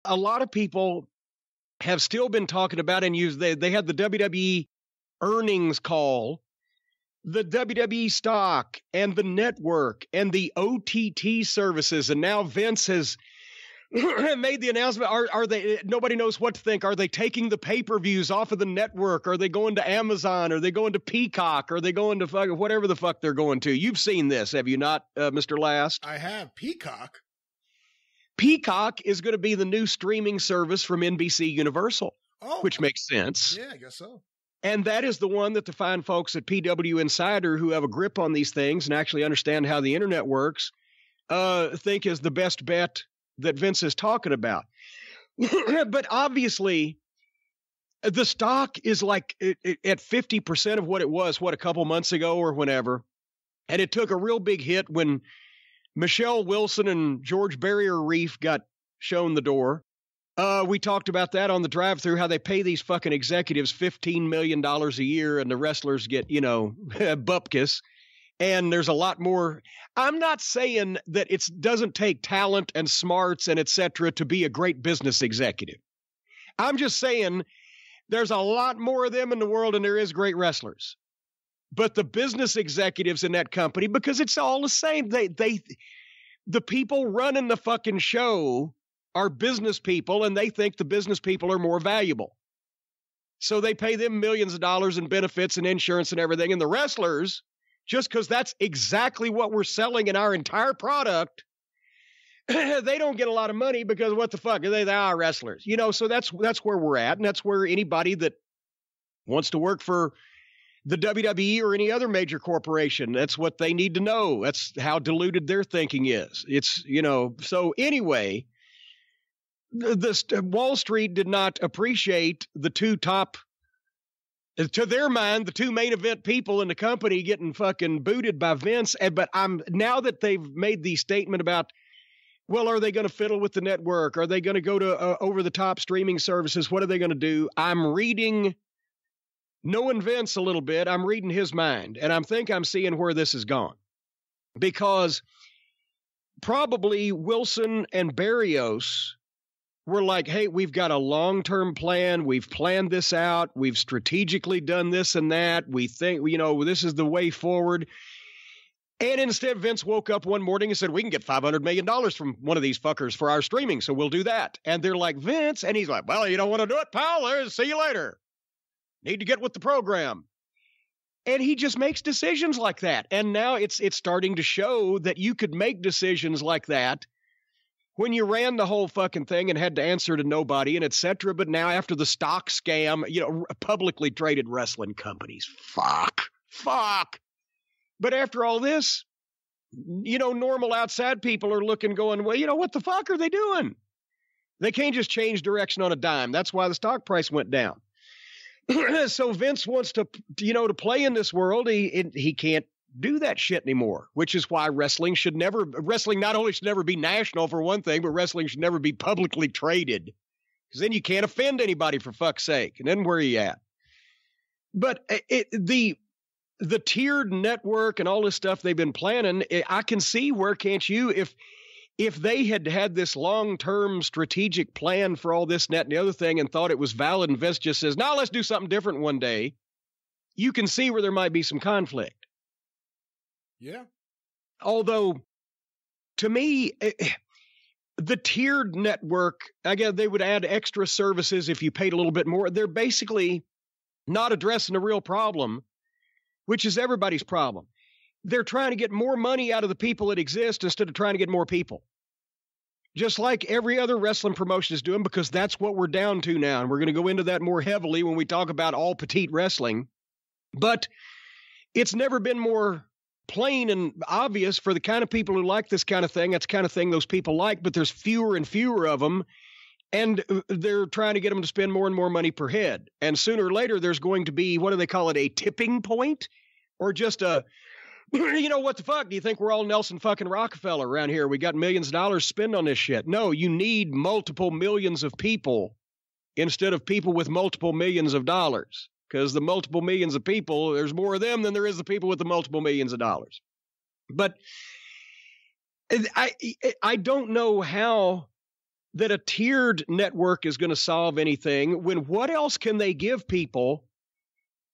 a lot of people have still been talking about and they had the WWE earnings call, the WWE stock and the network and the OTT services. And now Vince has made the announcement. Are they, nobody knows what to think. Are they taking the pay-per-views off of the network? Are they going to Amazon? Are they going to Peacock? Are they going to whatever the fuck they're going to? You've seen this, have you not, Mr. Last? I have. Peacock. Peacock is going to be the new streaming service from NBC Universal, which makes sense. Yeah, I guess so. And that is the one that the fine folks at PW Insider, who have a grip on these things and actually understand how the internet works, think is the best bet that Vince is talking about. But obviously, the stock is like at 50% of what it was, a couple months ago or whenever. And it took a real big hit when Michelle Wilson and George Barrier Reef got shown the door. We talked about that on the Drive-Thru, how they pay these fucking executives $15 million a year and the wrestlers get, bupkis. And there's a lot more. I'm not saying that it doesn't take talent and smarts and et cetera to be a great business executive. I'm just saying there's a lot more of them in the world than there is great wrestlers. But the business executives in that company, because it's all the same, the people running the fucking show are business people, and they think the business people are more valuable. So they pay them millions of dollars in benefits and insurance and everything. And the wrestlers, just because that's exactly what we're selling in our entire product, they don't get a lot of money because what the fuck are they? They are wrestlers, so that's where we're at. And that's where anybody that wants to work for the WWE or any other major corporation, that's what they need to know. That's how diluted their thinking is. It's, so anyway, Wall Street did not appreciate the two top, to their mind, the two main event people in the company getting fucking booted by Vince. But now that they've made the statement about, well, are they going to fiddle with the network? Are they going to go to over the top streaming services? What are they going to do? I'm reading, knowing Vince a little bit, I'm reading his mind, and I'm seeing where this has gone, because probably Wilson and Barrios were like, hey, we've got a long-term plan. We've planned this out. We've strategically done this and that. We think, this is the way forward. And instead, Vince woke up one morning and said, we can get $500 million from one of these fuckers for our streaming, so we'll do that. And they're like, Vince, and he's like, well, you don't want to do it, pal? See you later. Need to get with the program. And he just makes decisions like that. And now it's starting to show that you could make decisions like that when you ran the whole fucking thing and had to answer to nobody and et cetera. But now after the stock scam, publicly traded wrestling companies, fuck. But after all this, normal outside people are looking, going, well, what the fuck are they doing? They can't just change direction on a dime. That's why the stock price went down. So Vince wants to play in this world. He can't do that shit anymore, which is why wrestling not only should never be national for one thing, but wrestling should never be publicly traded, because then you can't offend anybody, for fuck's sake. And then where are you at? But the tiered network and all this stuff they've been planning, I can see where, can't you, if they had this long-term strategic plan for all this, net, and the other thing, and thought it was valid, and Vince just says, no, let's do something different one day, you can see where there might be some conflict. Yeah. Although, to me, the tiered network, again, they would add extra services if you paid a little bit more. They're basically not addressing a real problem, which is everybody's problem. They're trying to get more money out of the people that exist instead of trying to get more people. Just like every other wrestling promotion is doing, because that's what we're down to now. And we're going to go into that more heavily when we talk about all petite wrestling. But it's never been more plain and obvious for the kind of people who like this kind of thing. That's the kind of thing those people like, but there's fewer and fewer of them. And they're trying to get them to spend more and more money per head. And sooner or later, there's going to be, what do they call it, a tipping point? Or just a, what the fuck? Do you think we're all Nelson fucking Rockefeller around here? We got millions of dollars spent on this shit. No, you need multiple millions of people instead of people with multiple millions of dollars. Because the multiple millions of people, there's more of them than there is the people with the multiple millions of dollars. But I don't know how that a tiered network is going to solve anything when what else can they give people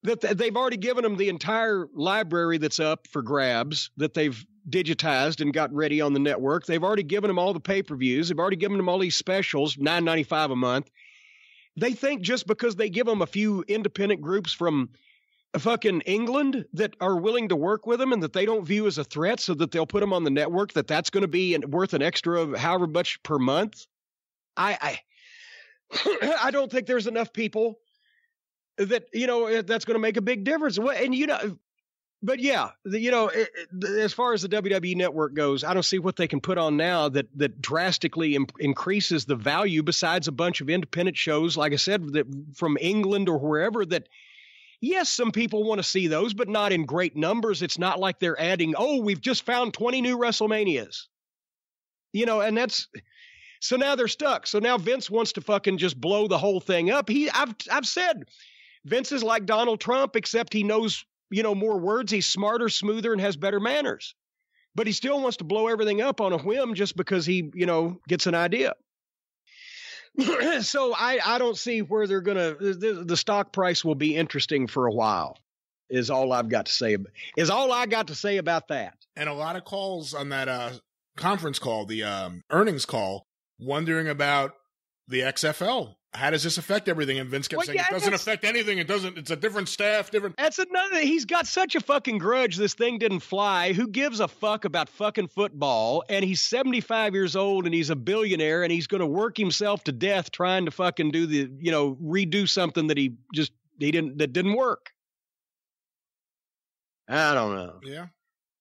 that they've already given them the entire library that's up for grabs that they've digitized and got ready on the network. They've already given them all the pay-per-views. They've already given them all these specials, $9.95 a month. They think just because they give them a few independent groups from fucking England that are willing to work with them and that they don't view as a threat so that they'll put them on the network, that's going to be worth an extra of however much per month. I don't think there's enough people that, that's going to make a big difference. And, but yeah, as far as the WWE network goes, I don't see what they can put on now that drastically increases the value besides a bunch of independent shows, like I said, that from England or wherever that, yes, some people want to see those, but not in great numbers. It's not like they're adding, we've just found 20 new WrestleManias, and that's, so now they're stuck. So now Vince wants to fucking just blow the whole thing up. I've said Vince is like Donald Trump, except he knows, more words. He's smarter, smoother, and has better manners. But he still wants to blow everything up on a whim just because he, gets an idea. So I don't see where they're going to, the stock price will be interesting for a while, is all I got to say about that. And a lot of calls on that conference call, the earnings call, wondering about the XFL. How does this affect everything? And Vince kept saying, it doesn't affect anything. It doesn't. It's a different staff, different. That's another. He's got such a fucking grudge. This thing didn't fly. Who gives a fuck about fucking football? And he's 75 years old and he's a billionaire and he's going to work himself to death trying to fucking do the, redo something that that didn't work. I don't know. Yeah.